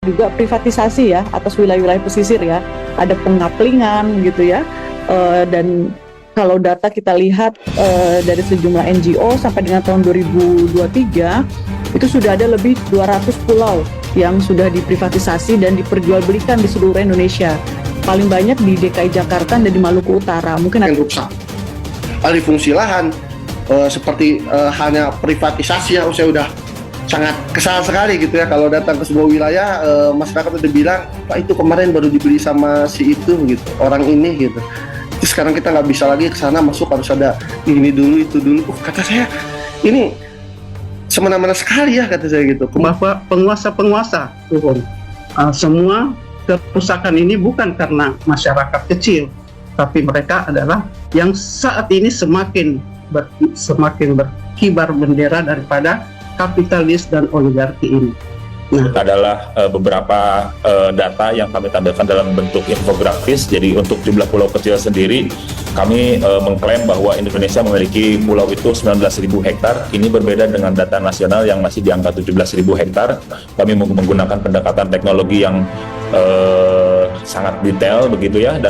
juga privatisasi ya atas wilayah-wilayah pesisir ya, ada pengaplingan gitu ya. Dan kalau data kita lihat dari sejumlah NGO sampai dengan tahun 2023 itu sudah ada lebih 200 pulau yang sudah diprivatisasi dan diperjualbelikan di seluruh Indonesia. Paling banyak di DKI Jakarta dan di Maluku Utara. Mungkin rusak. Alih fungsi lahan seperti hanya privatisasi ya, saya udah sangat kesal sekali gitu ya kalau datang ke sebuah wilayah masyarakat udah bilang, Pak itu kemarin baru dibeli sama si itu gitu, orang ini gitu. Terus sekarang kita nggak bisa lagi ke sana masuk, harus ada ini dulu itu dulu. Kata saya ini semena-mena sekali ya, kata saya gitu. Bahwa penguasa-penguasa turun. Semua kerusakan ini bukan karena masyarakat kecil, tapi mereka adalah yang saat ini semakin berkibar bendera daripada kapitalis dan oligarki ini. Adalah beberapa data yang kami tampilkan dalam bentuk infografis. Jadi untuk jumlah pulau kecil sendiri, kami mengklaim bahwa Indonesia memiliki pulau itu 19.000 hektar. Ini berbeda dengan data nasional yang masih di angka 17.000 hektar. Kami menggunakan pendekatan teknologi yang sangat detail begitu ya.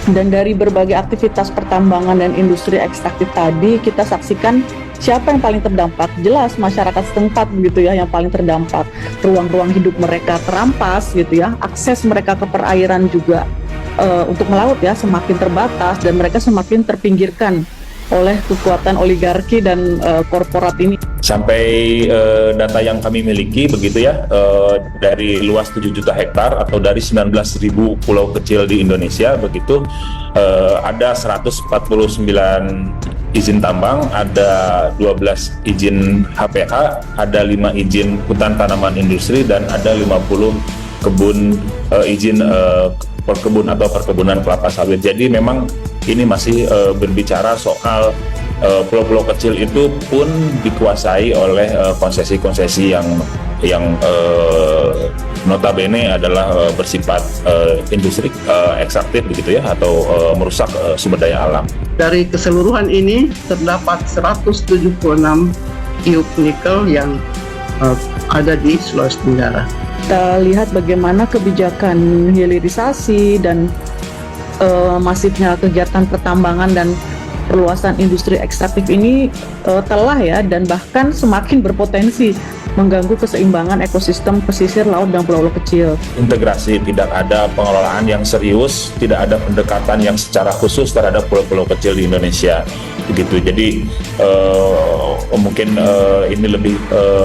Dan dari berbagai aktivitas pertambangan dan industri ekstraktif tadi, kita saksikan siapa yang paling terdampak. Jelas masyarakat setempat begitu ya yang paling terdampak. Ruang-ruang hidup mereka terampas gitu ya. Akses mereka ke perairan juga untuk melaut ya semakin terbatas dan mereka semakin terpinggirkan oleh kekuatan oligarki dan korporat ini. Sampai data yang kami miliki begitu ya, dari luas 7 juta hektar atau dari 19.000 pulau kecil di Indonesia begitu, ada 149 izin tambang, ada 12 izin HPH, ada 5 izin hutan tanaman industri, dan ada 50 kebun izin perkebun atau perkebunan kelapa sawit. Jadi memang ini masih berbicara soal pulau-pulau kecil itu pun dikuasai oleh konsesi-konsesi yang notabene adalah bersifat industri ekstraktif begitu ya, atau merusak sumber daya alam. Dari keseluruhan ini terdapat 176 tiuk nikel yang ada di Sulawesi Tenggara. Kita lihat bagaimana kebijakan hilirisasi dan masifnya kegiatan pertambangan dan perluasan industri ekstraktif ini telah ya dan bahkan semakin berpotensi mengganggu keseimbangan ekosistem pesisir, laut, dan pulau-pulau kecil. Integrasi, tidak ada pengelolaan yang serius, tidak ada pendekatan yang secara khusus terhadap pulau-pulau kecil di Indonesia. Begitu. Jadi mungkin ini lebih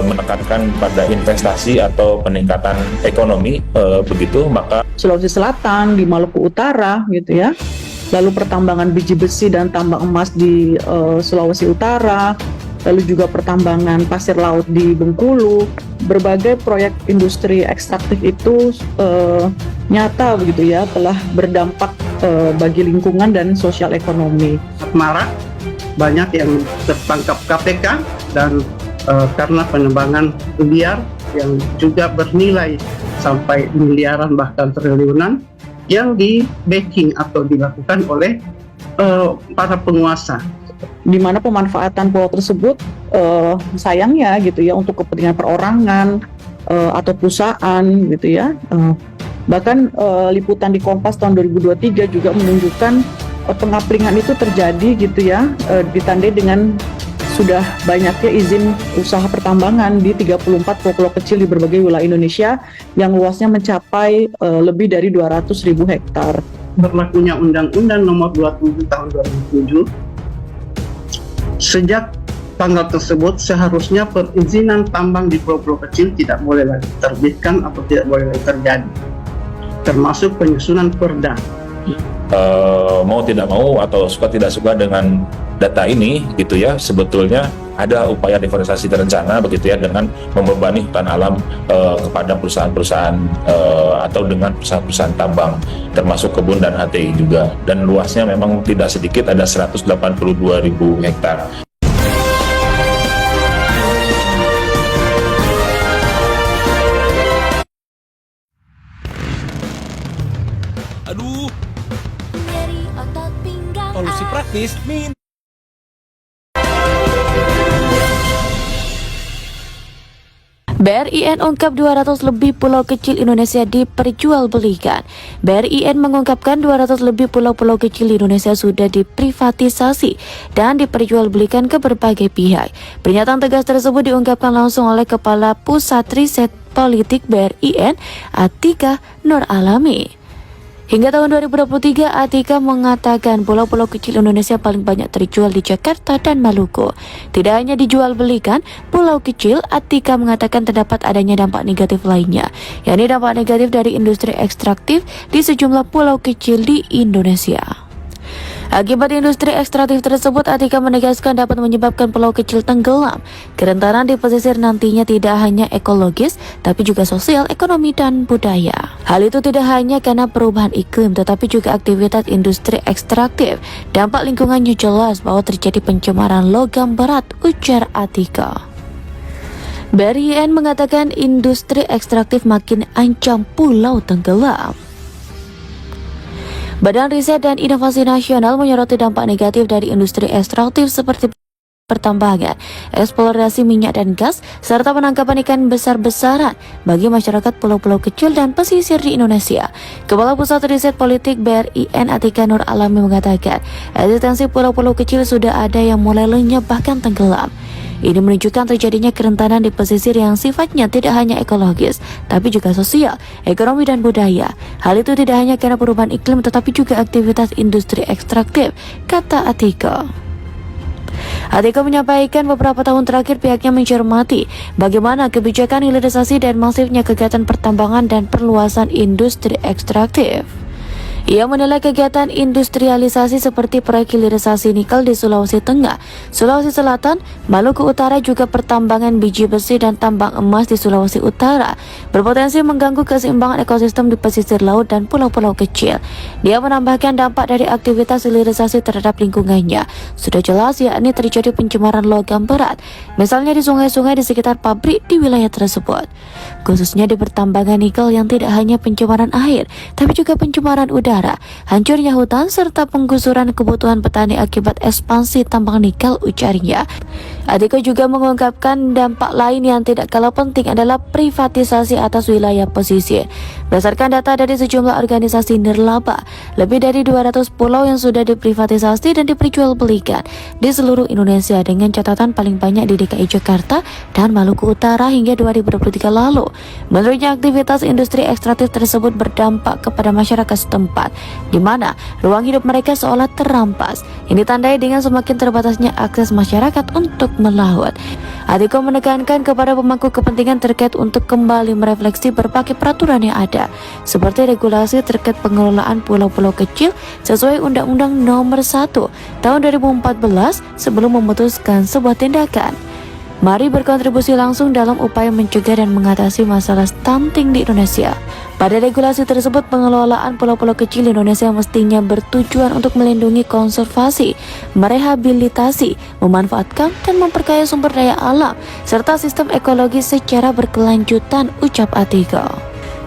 menekankan pada investasi atau peningkatan ekonomi begitu. Maka Sulawesi Selatan, di Maluku Utara gitu ya. Lalu pertambangan biji besi dan tambang emas di Sulawesi Utara, lalu juga pertambangan pasir laut di Bengkulu. Berbagai proyek industri ekstraktif itu nyata begitu ya, telah berdampak bagi lingkungan dan sosial ekonomi. Marak, banyak yang tertangkap KPK dan karena penembangan liar yang juga bernilai sampai miliaran bahkan triliunan yang di backing atau dilakukan oleh para penguasa, di mana pemanfaatan pulau tersebut sayangnya gitu ya untuk kepentingan perorangan atau perusahaan gitu ya. Bahkan liputan di Kompas tahun 2023 juga menunjukkan pengaplingan itu terjadi gitu ya, ditandai dengan sudah banyaknya izin usaha pertambangan di 34 pulau kecil di berbagai wilayah Indonesia yang luasnya mencapai lebih dari 200.000 hektar. Berlakunya Undang-Undang Nomor 27 Tahun 2007, sejak tanggal tersebut seharusnya perizinan tambang di pulau-pulau kecil tidak boleh lagi terbitkan atau tidak boleh lagi terjadi, termasuk penyusunan perda. Mau tidak mau atau suka tidak suka dengan data ini gitu ya, sebetulnya ada upaya deforestasi terencana begitu ya, dengan membebani hutan alam kepada perusahaan-perusahaan atau dengan perusahaan-perusahaan tambang termasuk kebun dan HTI juga, dan luasnya memang tidak sedikit, ada 182.000 hektar. Aduh, solusi praktis min. BRIN ungkap 200 lebih pulau kecil Indonesia diperjualbelikan. BRIN mengungkapkan 200 lebih pulau-pulau kecil di Indonesia sudah diprivatisasi dan diperjualbelikan ke berbagai pihak. Pernyataan tegas tersebut diungkapkan langsung oleh Kepala Pusat Riset Politik BRIN, Atika Nur Alami. Hingga tahun 2023, Atika mengatakan pulau-pulau kecil Indonesia paling banyak terjual di Jakarta dan Maluku. Tidak hanya dijual belikan pulau kecil, Atika mengatakan terdapat adanya dampak negatif lainnya, yakni dampak negatif dari industri ekstraktif di sejumlah pulau kecil di Indonesia. Akibat industri ekstraktif tersebut, Atika menegaskan dapat menyebabkan pulau kecil tenggelam. Kerentanan di pesisir nantinya tidak hanya ekologis, tapi juga sosial, ekonomi, dan budaya. Hal itu tidak hanya karena perubahan iklim, tetapi juga aktivitas industri ekstraktif. Dampak lingkungannya jelas bahwa terjadi pencemaran logam berat, ujar Atika. BRIN mengatakan industri ekstraktif makin ancam pulau tenggelam. Badan Riset dan Inovasi Nasional menyoroti dampak negatif dari industri ekstraktif seperti pertambangan, eksplorasi minyak dan gas, serta penangkapan ikan besar-besaran bagi masyarakat pulau-pulau kecil dan pesisir di Indonesia. Kepala Pusat Riset Politik BRIN, Atika Nur Alami, mengatakan eksistensi pulau-pulau kecil sudah ada yang mulai lenyap bahkan tenggelam. Ini menunjukkan terjadinya kerentanan di pesisir yang sifatnya tidak hanya ekologis, tapi juga sosial, ekonomi, dan budaya. Hal itu tidak hanya karena perubahan iklim, tetapi juga aktivitas industri ekstraktif, kata Atika. Atika menyampaikan beberapa tahun terakhir pihaknya mencermati bagaimana kebijakan hilirisasi dan masifnya kegiatan pertambangan dan perluasan industri ekstraktif. Ia menilai kegiatan industrialisasi seperti proyek hilirisasi nikel di Sulawesi Tengah, Sulawesi Selatan, Maluku Utara, juga pertambangan biji besi dan tambang emas di Sulawesi Utara berpotensi mengganggu keseimbangan ekosistem di pesisir laut dan pulau-pulau kecil. Dia menambahkan dampak dari aktivitas hilirisasi terhadap lingkungannya sudah jelas, yakni terjadi pencemaran logam berat, misalnya di sungai-sungai di sekitar pabrik di wilayah tersebut. Khususnya di pertambangan nikel yang tidak hanya pencemaran air, tapi juga pencemaran udara, hancurnya hutan, serta penggusuran kebutuhan petani akibat ekspansi tambang nikel, ujarnya. Atika juga mengungkapkan dampak lain yang tidak kalah penting adalah privatisasi atas wilayah pesisir. Berdasarkan data dari sejumlah organisasi nirlaba, lebih dari 200 pulau yang sudah diprivatisasi dan diperjualbelikan di seluruh Indonesia, dengan catatan paling banyak di DKI Jakarta dan Maluku Utara hingga 2023 lalu. Menurutnya, aktivitas industri ekstraktif tersebut berdampak kepada masyarakat setempat, di mana ruang hidup mereka seolah terampas. Ini ditandai dengan semakin terbatasnya akses masyarakat untuk melaut. Atika menekankan kepada pemangku kepentingan terkait untuk kembali merefleksi berbagai peraturan yang ada, seperti regulasi terkait pengelolaan pulau-pulau kecil sesuai Undang-Undang Nomor 1 Tahun 2014 sebelum memutuskan sebuah tindakan. Mari berkontribusi langsung dalam upaya mencegah dan mengatasi masalah stunting di Indonesia. Pada regulasi tersebut, pengelolaan pulau-pulau kecil di Indonesia mestinya bertujuan untuk melindungi konservasi, merehabilitasi, memanfaatkan, dan memperkaya sumber daya alam, serta sistem ekologi secara berkelanjutan, ucap Atika.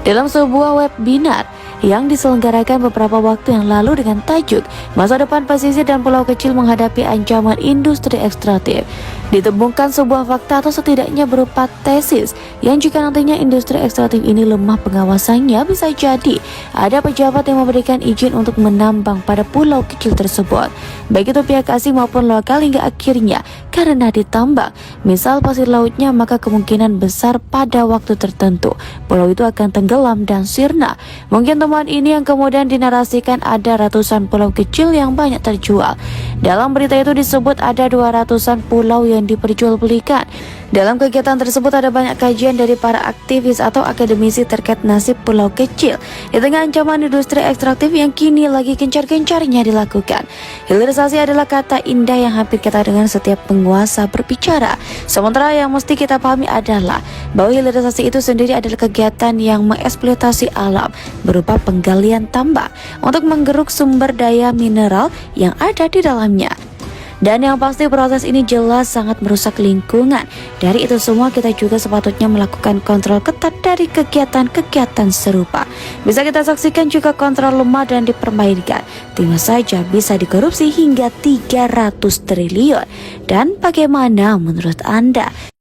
Dalam sebuah webinar yang diselenggarakan beberapa waktu yang lalu dengan tajuk Masa Depan Pesisir dan Pulau Kecil Menghadapi Ancaman Industri Ekstraktif, ditemukan sebuah fakta atau setidaknya berupa tesis yang jika nantinya industri ekstraktif ini lemah pengawasannya, bisa jadi ada pejabat yang memberikan izin untuk menambang pada pulau kecil tersebut, baik itu pihak asing maupun lokal, hingga akhirnya karena ditambang misal pasir lautnya, maka kemungkinan besar pada waktu tertentu pulau itu akan tenggelam dan sirna. Mungkin temuan ini yang kemudian dinarasikan ada ratusan pulau kecil yang banyak terjual. Dalam berita itu disebut ada 200-an pulau yang diperjualbelikan. Dalam kegiatan tersebut ada banyak kajian dari para aktivis atau akademisi terkait nasib pulau kecil di tengah ancaman industri ekstraktif yang kini lagi gencar-gencarnya dilakukan. Hilirisasi adalah kata indah yang hampir kita dengar setiap penguasa berbicara. Sementara yang mesti kita pahami adalah bahwa hilirisasi itu sendiri adalah kegiatan yang mengeksploitasi alam berupa penggalian tambang untuk menggeruk sumber daya mineral yang ada di dalamnya. Dan yang pasti proses ini jelas sangat merusak lingkungan. Dari itu semua kita juga sepatutnya melakukan kontrol ketat dari kegiatan-kegiatan serupa. Bisa kita saksikan juga kontrol lemah dan dipermainkan. Timah saja bisa dikorupsi hingga 300 triliun. Dan bagaimana menurut Anda?